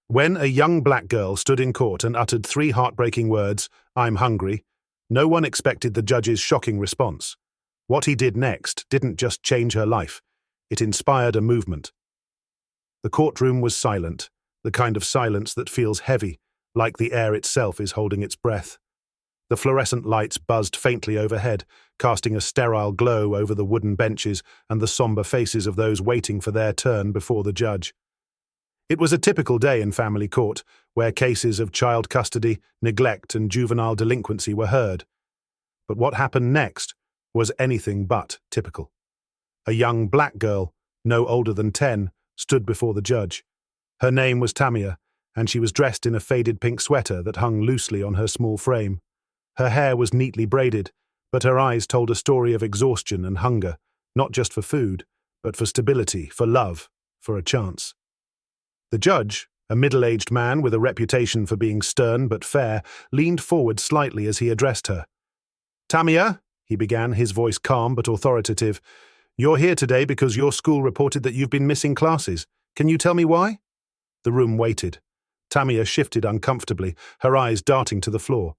When a young black girl stood in court and uttered three heartbreaking words, "I'm hungry," no one expected the judge's shocking response. What he did next didn't just change her life, it inspired a movement. The courtroom was silent, the kind of silence that feels heavy, like the air itself is holding its breath. The fluorescent lights buzzed faintly overhead, casting a sterile glow over the wooden benches and the somber faces of those waiting for their turn before the judge. It was a typical day in family court, where cases of child custody, neglect, and juvenile delinquency were heard. But what happened next was anything but typical. A young black girl, no older than 10, stood before the judge. Her name was Tamia, and she was dressed in a faded pink sweater that hung loosely on her small frame. Her hair was neatly braided, but her eyes told a story of exhaustion and hunger, not just for food, but for stability, for love, for a chance. The judge, a middle-aged man with a reputation for being stern but fair, leaned forward slightly as he addressed her. "Tamia," he began, his voice calm but authoritative, "you're here today because your school reported that you've been missing classes. Can you tell me why?" The room waited. Tamia shifted uncomfortably, her eyes darting to the floor.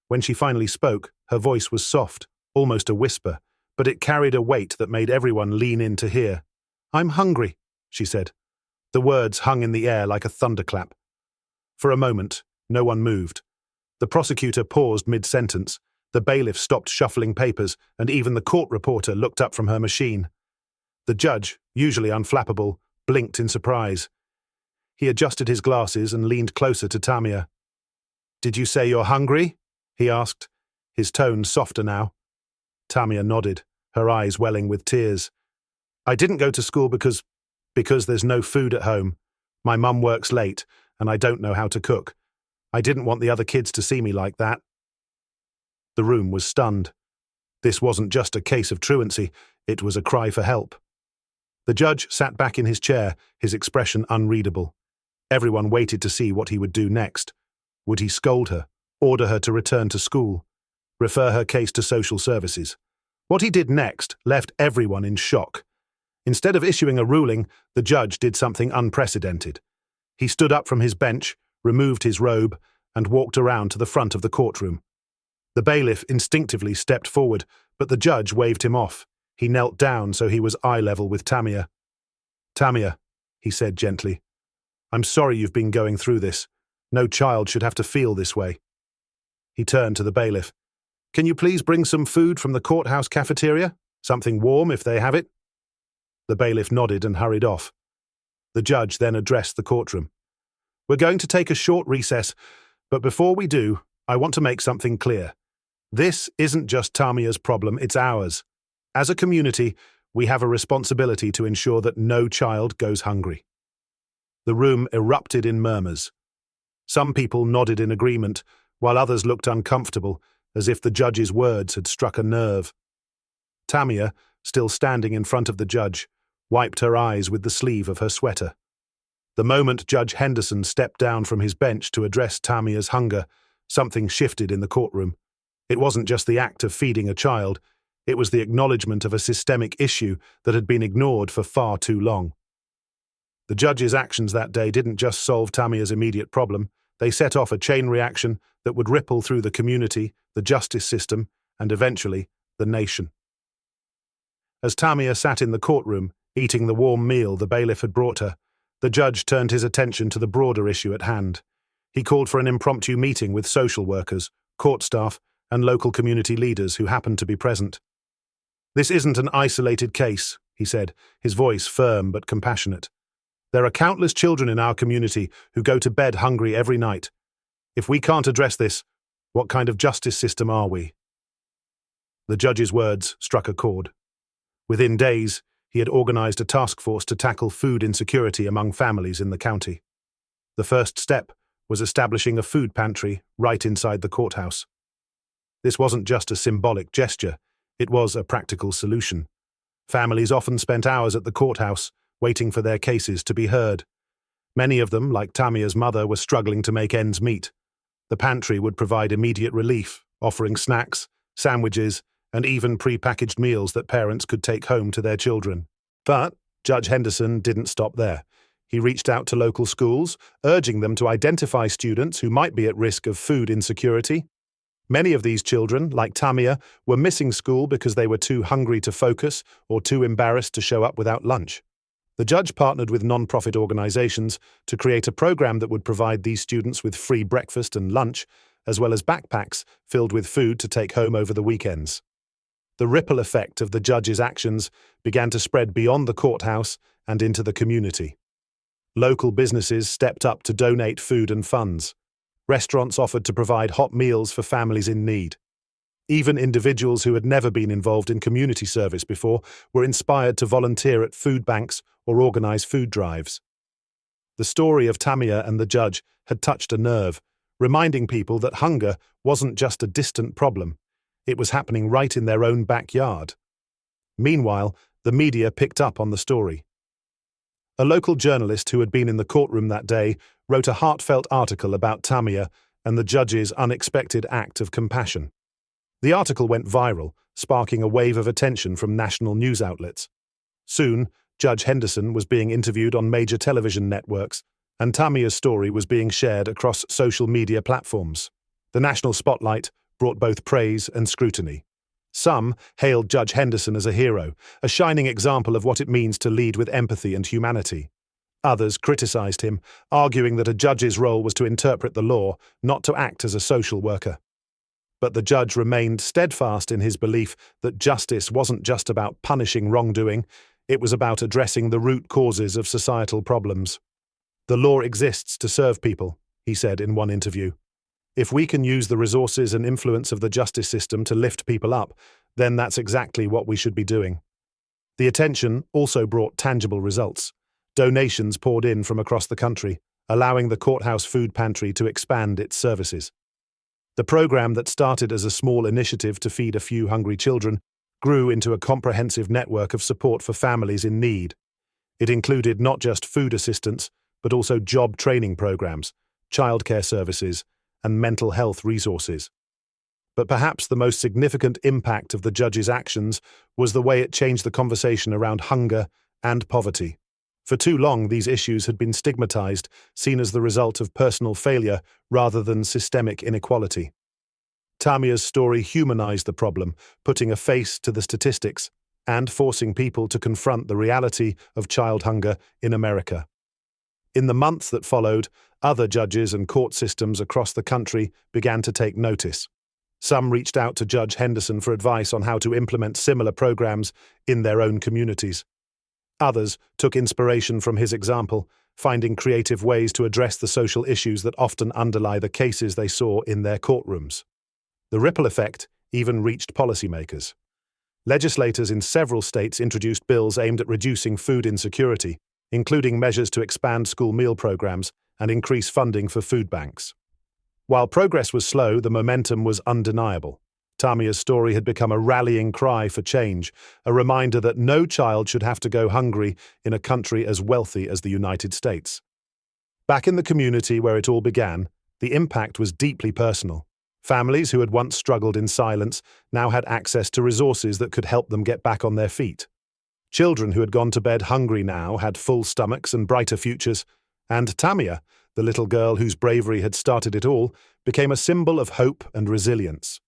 When she finally spoke, her voice was soft, almost a whisper, but it carried a weight that made everyone lean in to hear. "I'm hungry," she said. The words hung in the air like a thunderclap. For a moment, no one moved. The prosecutor paused mid-sentence, the bailiff stopped shuffling papers, and even the court reporter looked up from her machine. The judge, usually unflappable, blinked in surprise. He adjusted his glasses and leaned closer to Tamia. "Did you say you're hungry?" he asked, his tone softer now. Tamia nodded, her eyes welling with tears. "I didn't go to school because there's no food at home. My mum works late, and I don't know how to cook. I didn't want the other kids to see me like that." The room was stunned. This wasn't just a case of truancy, it was a cry for help. The judge sat back in his chair, his expression unreadable. Everyone waited to see what he would do next. Would he scold her, order her to return to school, refer her case to social services? What he did next left everyone in shock. Instead of issuing a ruling, the judge did something unprecedented. He stood up from his bench, removed his robe, and walked around to the front of the courtroom. The bailiff instinctively stepped forward, but the judge waved him off. He knelt down so he was eye level with Tamia. "Tamia," he said gently, "I'm sorry you've been going through this. No child should have to feel this way." He turned to the bailiff. "Can you please bring some food from the courthouse cafeteria? Something warm if they have it?" The bailiff nodded and hurried off. The judge then addressed the courtroom. "We're going to take a short recess, but before we do, I want to make something clear. This isn't just Tamia's problem, it's ours. As a community, we have a responsibility to ensure that no child goes hungry." The room erupted in murmurs. Some people nodded in agreement, while others looked uncomfortable, as if the judge's words had struck a nerve. Tamia, still standing in front of the judge, wiped her eyes with the sleeve of her sweater. The moment Judge Henderson stepped down from his bench to address Tamia's hunger, something shifted in the courtroom. It wasn't just the act of feeding a child, it was the acknowledgement of a systemic issue that had been ignored for far too long. The judge's actions that day didn't just solve Tamia's immediate problem, they set off a chain reaction that would ripple through the community, the justice system, and eventually, the nation. As Tamia sat in the courtroom, eating the warm meal the bailiff had brought her, the judge turned his attention to the broader issue at hand. He called for an impromptu meeting with social workers, court staff, and local community leaders who happened to be present. "This isn't an isolated case," he said, his voice firm but compassionate. "There are countless children in our community who go to bed hungry every night. If we can't address this, what kind of justice system are we?" The judge's words struck a chord. Within days, he had organized a task force to tackle food insecurity among families in the county. The first step was establishing a food pantry right inside the courthouse. This wasn't just a symbolic gesture, it was a practical solution. Families often spent hours at the courthouse, waiting for their cases to be heard. Many of them, like Tamia's mother, were struggling to make ends meet. The pantry would provide immediate relief, offering snacks, sandwiches, and even pre-packaged meals that parents could take home to their children. But Judge Henderson didn't stop there. He reached out to local schools, urging them to identify students who might be at risk of food insecurity. Many of these children, like Tamia, were missing school because they were too hungry to focus or too embarrassed to show up without lunch. The judge partnered with non-profit organizations to create a program that would provide these students with free breakfast and lunch, as well as backpacks filled with food to take home over the weekends. The ripple effect of the judge's actions began to spread beyond the courthouse and into the community. Local businesses stepped up to donate food and funds. Restaurants offered to provide hot meals for families in need. Even individuals who had never been involved in community service before were inspired to volunteer at food banks or organize food drives. The story of Tamia and the judge had touched a nerve, reminding people that hunger wasn't just a distant problem. It was happening right in their own backyard. Meanwhile, the media picked up on the story. A local journalist who had been in the courtroom that day wrote a heartfelt article about Tamia and the judge's unexpected act of compassion. The article went viral, sparking a wave of attention from national news outlets. Soon, Judge Henderson was being interviewed on major television networks, and Tamia's story was being shared across social media platforms. The national spotlight brought both praise and scrutiny. Some hailed Judge Henderson as a hero, a shining example of what it means to lead with empathy and humanity. Others criticized him, arguing that a judge's role was to interpret the law, not to act as a social worker. But the judge remained steadfast in his belief that justice wasn't just about punishing wrongdoing, it was about addressing the root causes of societal problems. "The law exists to serve people," he said in one interview. "If we can use the resources and influence of the justice system to lift people up, then that's exactly what we should be doing." The attention also brought tangible results. Donations poured in from across the country, allowing the courthouse food pantry to expand its services. The program that started as a small initiative to feed a few hungry children grew into a comprehensive network of support for families in need. It included not just food assistance, but also job training programs, childcare services, and mental health resources. But perhaps the most significant impact of the judge's actions was the way it changed the conversation around hunger and poverty. For too long, these issues had been stigmatized, seen as the result of personal failure rather than systemic inequality. Tamia's story humanized the problem, putting a face to the statistics and forcing people to confront the reality of child hunger in America. In the months that followed, other judges and court systems across the country began to take notice. Some reached out to Judge Henderson for advice on how to implement similar programs in their own communities. Others took inspiration from his example, finding creative ways to address the social issues that often underlie the cases they saw in their courtrooms. The ripple effect even reached policymakers. Legislators in several states introduced bills aimed at reducing food insecurity, including measures to expand school meal programs and increase funding for food banks. While progress was slow, the momentum was undeniable. Tamia's story had become a rallying cry for change, a reminder that no child should have to go hungry in a country as wealthy as the United States. Back in the community where it all began, the impact was deeply personal. Families who had once struggled in silence now had access to resources that could help them get back on their feet. Children who had gone to bed hungry now had full stomachs and brighter futures, and Tamia, the little girl whose bravery had started it all, became a symbol of hope and resilience.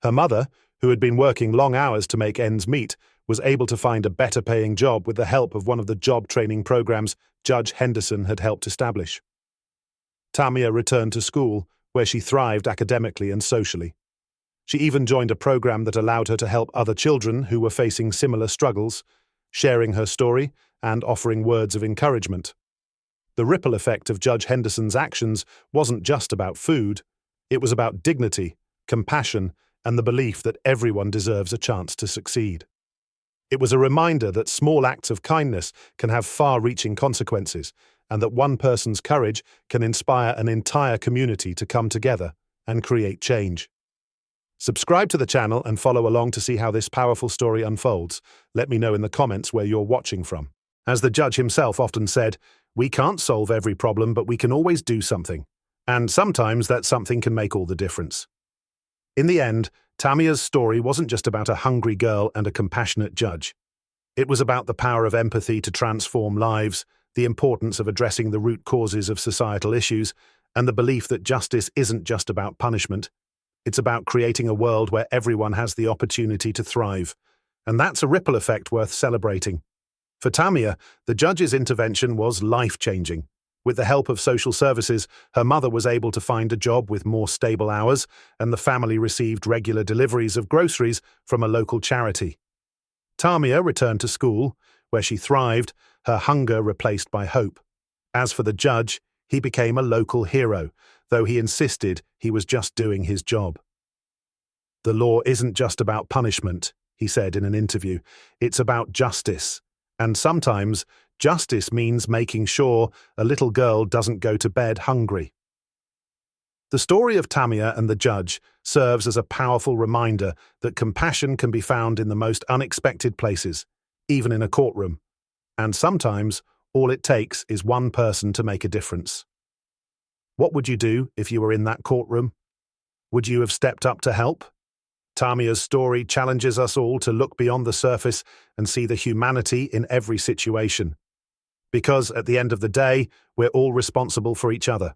Her mother, who had been working long hours to make ends meet, was able to find a better-paying job with the help of one of the job training programs Judge Henderson had helped establish. Tamia returned to school, where she thrived academically and socially. She even joined a program that allowed her to help other children who were facing similar struggles, sharing her story and offering words of encouragement. The ripple effect of Judge Henderson's actions wasn't just about food, it was about dignity, compassion, and the belief that everyone deserves a chance to succeed. It was a reminder that small acts of kindness can have far-reaching consequences, and that one person's courage can inspire an entire community to come together and create change. Subscribe to the channel and follow along to see how this powerful story unfolds. Let me know in the comments where you're watching from. As the judge himself often said, "We can't solve every problem, but we can always do something. And sometimes that something can make all the difference." In the end, Tamia's story wasn't just about a hungry girl and a compassionate judge. It was about the power of empathy to transform lives, the importance of addressing the root causes of societal issues, and the belief that justice isn't just about punishment. It's about creating a world where everyone has the opportunity to thrive. And that's a ripple effect worth celebrating. For Tamia, the judge's intervention was life-changing. With the help of social services, her mother was able to find a job with more stable hours, and the family received regular deliveries of groceries from a local charity. Tamia returned to school, where she thrived, her hunger replaced by hope. As for the judge, he became a local hero, though he insisted he was just doing his job. "The law isn't just about punishment," he said in an interview. "It's about justice. And sometimes, justice means making sure a little girl doesn't go to bed hungry." The story of Tamia and the judge serves as a powerful reminder that compassion can be found in the most unexpected places, even in a courtroom. And sometimes, all it takes is one person to make a difference. What would you do if you were in that courtroom? Would you have stepped up to help? Tamia's story challenges us all to look beyond the surface and see the humanity in every situation. Because at the end of the day, we're all responsible for each other.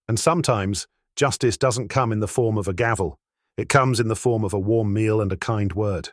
And sometimes, justice doesn't come in the form of a gavel. It comes in the form of a warm meal and a kind word.